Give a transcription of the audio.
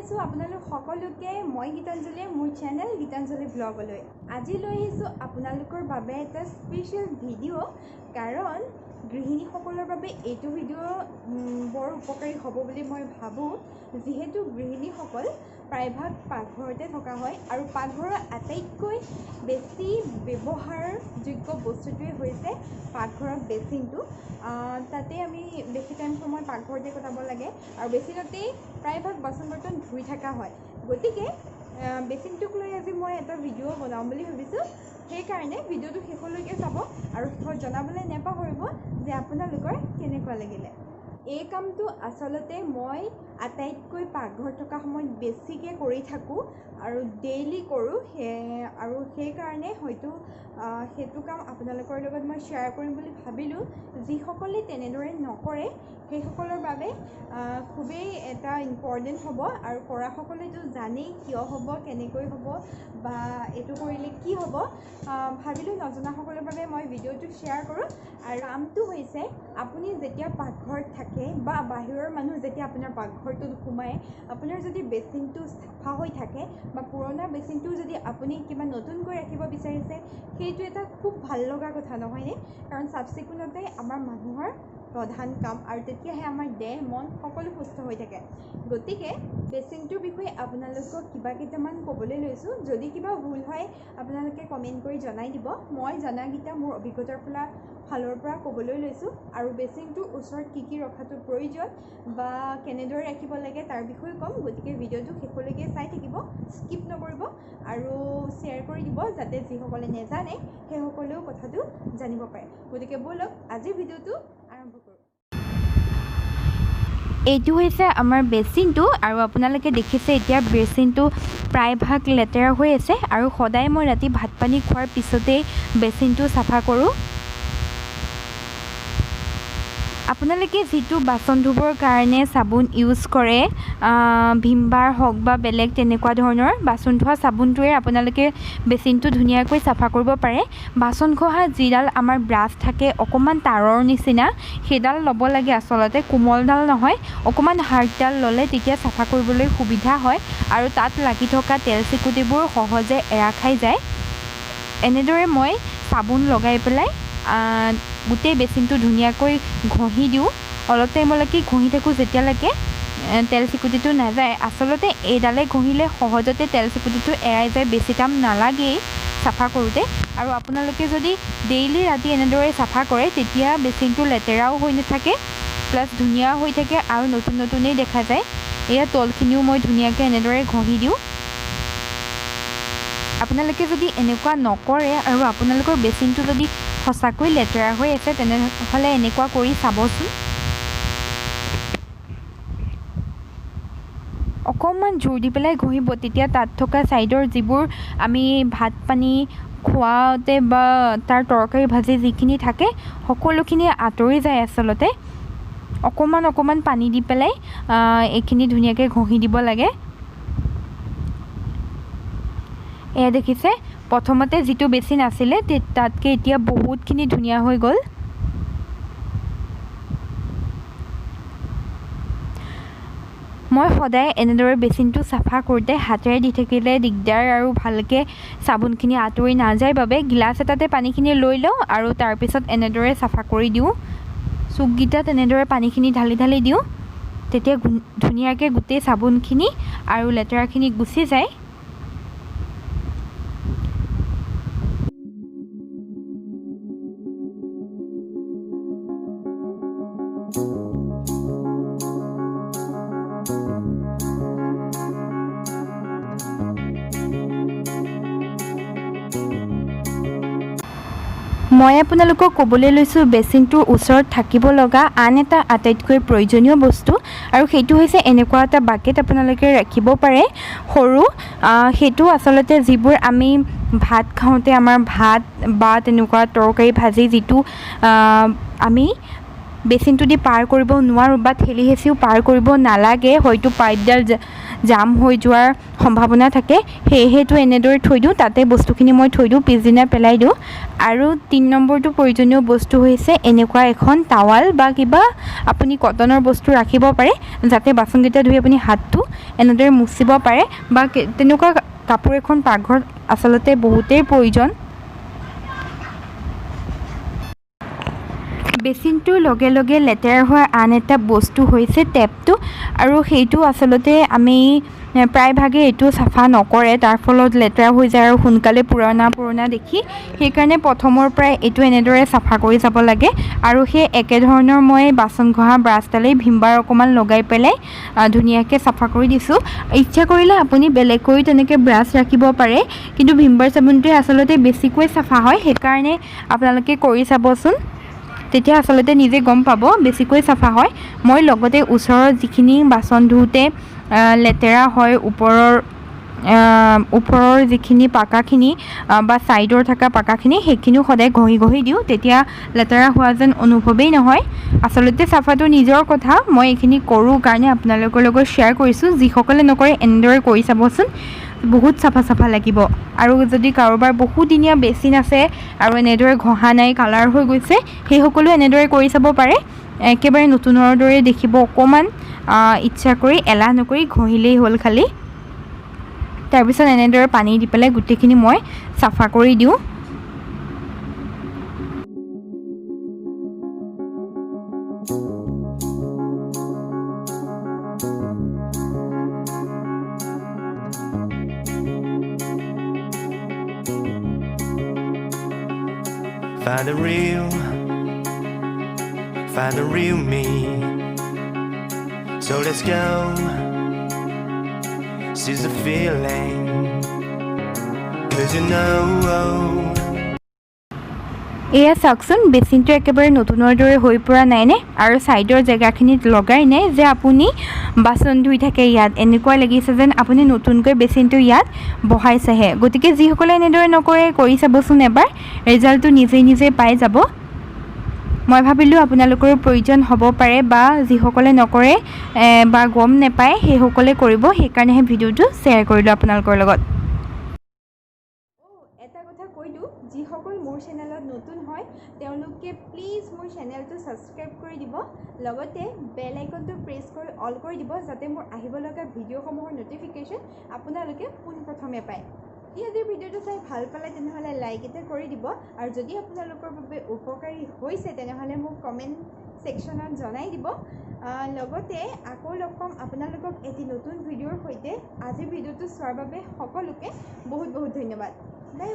জনাইছোঁ আপোনালোক সকলোকে মই গীতাঞ্জলি মোৰ চেনেল গীতাঞ্জলি ব্লগলৈ আজি লৈ আহিছোঁ আপোনালোকৰ বাবে এটা স্পেচিয়েল ভিডিঅ' কাৰণ গৃহিণীসকলৰ বাবে এইটো ভিডিঅ' বৰ উপকাৰী হ'ব বুলি মই ভাবোঁ যিহেতু গৃহিণীসকল প্ৰায়ভাগ পাকঘৰতে থকা হয় আৰু পাকঘৰৰ আটাইতকৈ বেছি ব্যৱহাৰযোগ্য বস্তুটোৱে হৈছে পাকঘৰৰ বেচিনটো তাতে আমি বেছি টাইম সময় পাকঘৰতে কটাব লাগে আৰু বেচিনতেই প্ৰায়ভাগ বাচন বৰ্তন ধুই থকা হয় গতিকে বেচিনটোক লৈ আজি মই এটা ভিডিঅ' বনাম বুলি ভাবিছোঁ সেইকাৰণে ভিডিঅ'টো শেষলৈকে চাব আৰু শেষত জনাবলৈ নেপাহৰিব যে আপোনালোকৰ কেনেকুৱা লাগিলে এই কামটো আচলতে মই আটাইতকৈ পাকঘৰ থকা সময়ত বেছিকৈ কৰি থাকোঁ আৰু ডেইলি কৰোঁ আৰু সেইকাৰণে হয়তো সেইটো কাম আপোনালোকৰ লগত মই শ্বেয়াৰ কৰিম বুলি ভাবিলোঁ যিসকলে তেনেদৰে নকৰে সেইসকলৰ বাবে খুবেই এটা ইম্পৰ্টেণ্ট হ'ব আৰু কৰাসকলেতো জানেই কিয় হ'ব কেনেকৈ হ'ব বা এইটো কৰিলে কি হ'ব ভাবিলোঁ নজনাসকলৰ বাবে মই ভিডিঅ'টো শ্বেয়াৰ কৰোঁ আৰু কামটো হৈছে আপুনি যেতিয়া পাকঘৰত থাকে বা বাহিৰৰ মানুহ যেতিয়া আপোনাৰ পাকঘৰটোত সোমায় আপোনাৰ যদি বেচিনটো চাফা হৈ থাকে বা পুৰণা বেচিনটো যদি আপুনি কিবা নতুনকৈ ৰাখিব বিচাৰিছে সেইটো এটা খুব ভাল লগা কথা নহয়নে কাৰণ চাফ চিকুণতে আমাৰ মানুহৰ প্ৰধান কাম আৰু তেতিয়াহে আমাৰ দেহ মন সকলো সুস্থ হৈ থাকে গতিকে বেচিনটোৰ বিষয়ে আপোনালোকক কিবা কেইটামান ক'বলৈ লৈছোঁ যদি কিবা ভুল হয় আপোনালোকে কমেণ্ট কৰি জনাই দিব মই জনাকেইটা মোৰ অভিজ্ঞতাৰ ফালৰ পৰা ক'বলৈ লৈছোঁ আৰু বেচিনটোৰ ওচৰত কি ৰখাটো প্ৰয়োজন বা কেনেদৰে ৰাখিব লাগে তাৰ বিষয়ে ক'ম গতিকে ভিডিঅ'টো শেষলৈকে চাই থাকিব স্কিপ নকৰিব আৰু শ্বেয়াৰ কৰি দিব যাতে যিসকলে নেজানে সেইসকলেও কথাটো জানিব পাৰে গতিকে ব'লক আজিৰ ভিডিঅ'টো আৰম্ভ কৰোঁ এইটো হৈছে আমাৰ বেচিনটো আৰু আপোনালোকে দেখিছে এতিয়া বেচিনটো প্ৰায়ভাগ লেতেৰা হৈ আছে আৰু সদায় মই ৰাতি ভাত পানী খোৱাৰ পিছতেই বেচিনটো চাফা কৰোঁ আপোনালোকে যিটো বাচন ধুবৰ কাৰণে চাবোন ইউজ কৰে ভীম বাৰ হওক বা বেলেগ তেনেকুৱা ধৰণৰ বাচন ধোৱা চাবোনটোৱে আপোনালোকে বেচিনটো ধুনীয়াকৈ চাফা কৰিব পাৰে বাচন ঘঁহা যিডাল আমাৰ ব্ৰাছ থাকে অকণমান তাঁৰৰ নিচিনা সেইডাল ল'ব লাগে আচলতে কোমলডাল নহয় অকণমান হাৰ্ডডাল ল'লে তেতিয়া চাফা কৰিবলৈ সুবিধা হয় আৰু তাত লাগি থকা তেল চিকুটিবোৰ সহজে এৰা খাই যায় এনেদৰে মই চাবোন লগাই পেলাই গোটেই বেচিনটো ধুনীয়াকৈ ঘঁহি দিওঁ অলপ টাইমলৈকে ঘঁহি থাকোঁ যেতিয়ালৈকে তেল চিকুটিটো নাযায় আচলতে এইডালে ঘঁহিলে সহজতে তেল চিকুটিটো এৰাই যায় বেছি টাইম নালাগেই চাফা কৰোঁতে আৰু আপোনালোকে যদি ডেইলি ৰাতি এনেদৰে চাফা কৰে তেতিয়া বেচিনটো লেতেৰাও হৈ নাথাকে প্লাছ ধুনীয়া হৈ থাকে আৰু নতুন নতুনেই দেখা যায় এয়া তলখিনিও মই ধুনীয়াকৈ এনেদৰে ঘঁহি দিওঁ আপোনালোকে যদি এনেকুৱা নকৰে আৰু আপোনালোকৰ বেচিনটো যদি সঁচাকৈ লেতেৰা হৈ আছে তেনেহ'লে এনেকুৱা কৰি চাবচোন অকণমান জোৰ দি পেলাই ঘঁহিব তেতিয়া তাত থকা ছাইডৰ যিবোৰ আমি ভাত পানী খোৱাওঁতে বা তাৰ তৰকাৰী ভাজি যিখিনি থাকে সকলোখিনি আঁতৰি যায় আচলতে অকণমান পানী দি পেলাই এইখিনি ধুনীয়াকৈ ঘঁহি দিব লাগে এয়া দেখিছে প্ৰথমতে যিটো বেচিন আছিলে তাতকৈ এতিয়া বহুতখিনি ধুনীয়া হৈ গ'ল মই সদায় এনেদৰে বেচিনটো চাফা কৰোঁতে হাতেৰে দি থাকিলে দিগদাৰ আৰু ভালকৈ চাবোনখিনি আঁতৰি নাযায় বাবে গিলাচ এটাতে পানীখিনি লৈ লওঁ আৰু তাৰপিছত এনেদৰে চাফা কৰি দিওঁ চুককেইটাত এনেদৰে পানীখিনি ঢালি দিওঁ তেতিয়া ধুনীয়াকৈ গোটেই চাবোনখিনি আৰু লেতেৰাখিনি গুচি যায় মই আপোনালোকক ক'বলৈ লৈছোঁ বেচিনটোৰ ওচৰত থাকিব লগা আন এটা আটাইতকৈ প্ৰয়োজনীয় বস্তু আৰু সেইটো হৈছে এনেকুৱা এটা বাকেট আপোনালোকে ৰাখিব পাৰে সৰু সেইটো আচলতে যিবোৰ আমি ভাত খাওঁতে আমাৰ ভাত বা তেনেকুৱা তৰকাৰী ভাজি যিটো আমি বেচিনটো দি পাৰ কৰিব নোৱাৰোঁ বা ঠেলি হেঁচিও পাৰ কৰিব নালাগে হয়তো পাইপডাল জাম হৈ যোৱাৰ সম্ভাৱনা থাকে সেয়েহেটো এনেদৰে থৈ দিওঁ তাতে বস্তুখিনি মই থৈ দিওঁ পিছদিনা পেলাই দিওঁ আৰু 3 নম্বৰটো প্ৰয়োজনীয় বস্তু হৈছে এনেকুৱা এখন টাৱাল বা কিবা আপুনি কটনৰ বস্তু ৰাখিব পাৰে যাতে বাচনকেইটা ধুই আপুনি হাতটো এনেদৰে মুচিব পাৰে বা তেনেকুৱা কাপোৰ এখন পাকঘৰত আচলতে বহুতেই প্ৰয়োজন বেচিনটোৰ লগে লগে লেতেৰা হোৱা আন এটা বস্তু হৈছে টেপটো আৰু সেইটো আচলতে আমি প্ৰায়ভাগে এইটো চাফা নকৰে তাৰ ফলত লেতেৰা হৈ যায় আৰু সোনকালে পুৰণা দেখি সেইকাৰণে প্ৰথমৰ পৰাই এইটো এনেদৰে চাফা কৰি যাব লাগে আৰু সেই একেধৰণৰ মই বাচন ঘঁহা ব্ৰাছডালেই ভিমবাৰ অকণমান লগাই পেলাই ধুনীয়াকৈ চাফা কৰি দিছোঁ ইচ্ছা কৰিলে আপুনি বেলেগকৈ তেনেকৈ ব্ৰাছ ৰাখিব পাৰে কিন্তু ভিমবাৰ চাবোনটোৱে আচলতে বেছিকৈ চাফা হয় সেইকাৰণে আপোনালোকে কৰি চাবচোন তেতিয়া আচলতে নিজে গম পাব বেছিকৈ চাফা হয় মই লগতে ওচৰৰ যিখিনি বাচন ধুওঁতে লেতেৰা হয় ওপৰৰ যিখিনি পাকাখিনি বা ছাইডৰ থকা পাকাখিনি সেইখিনিও সদায় ঘঁহি দিওঁ তেতিয়া লেতেৰা হোৱা যেন অনুভৱেই নহয় আচলতে চাফাটো নিজৰ কথা মই এইখিনি কৰোঁ কাৰণে আপোনালোকৰ লগত শ্বেয়াৰ কৰিছোঁ যিসকলে নকৰে এনেদৰে কৰি চাবচোন বহুত চাফা লাগিব আৰু যদি কাৰোবাৰ বহুদিনীয়া বেচিন আছে আৰু এনেদৰে ঘঁহা নাই কালাৰ হৈ গৈছে সেইসকলেও এনেদৰে কৰি চাব পাৰে একেবাৰে নতুনৰ দৰে দেখিব অকণমান ইচ্ছা কৰি এলাহ নকৰি ঘঁহিলেই হ'ল খালি তাৰপিছত এনেদৰে পানী দি পেলাই গোটেইখিনি মই চাফা কৰি দিওঁ Find the real me. So let's go. Seize the feeling. 'Cause you know. এয়া চাওকচোন বেচিনটো একেবাৰে নতুনৰ দৰে হৈ পৰা নাইনে আৰু ছাইডৰ জেগাখিনিত লগাই নাই যে আপুনি বাচন ধুই থাকে ইয়াত এনেকুৱা লাগিছে যেন আপুনি নতুনকৈ বেচিনটো ইয়াত বহাইছেহে গতিকে যিসকলে এনেদৰে নকৰে কৰি চাবচোন এবাৰ ৰিজাল্টটো নিজে পাই যাব মই ভাবিলোঁ আপোনালোকৰ প্ৰয়োজন হ'ব পাৰে বা যিসকলে নকৰে বা গম নাপায় সেইসকলে কৰিব সেইকাৰণেহে ভিডিঅ'টো শ্বেয়াৰ কৰিলোঁ আপোনালোকৰ লগত এটা কথা কৈ দিওঁ যিসকল মোৰ চেনেলত নতুন হয় তেওঁলোকে প্লিজ মোৰ চেনেলটো ছাবস্ক্ৰাইব কৰি দিব লগতে বেল আইকনটো প্ৰেছ কৰি অল কৰি দিব যাতে মোৰ আহিব লগা ভিডিঅ'সমূহৰ ন'টিফিকেশ্যন আপোনালোকে পোনপ্ৰথমে পায় আজিৰ ভিডিঅ'টো চাই ভাল পালে তেনেহ'লে লাইক এটা কৰি দিব আৰু যদি আপোনালোকৰ বাবে উপকাৰী হৈছে তেনেহ'লে মোক কমেণ্ট ছেকশ্যনত জনাই দিব লগতে আকৌ লগ পাম আপোনালোকক এটি নতুন ভিডিঅ'ৰ সৈতে আজিৰ ভিডিঅ'টো চোৱাৰ বাবে সকলোকে বহুত ধন্যবাদ বাই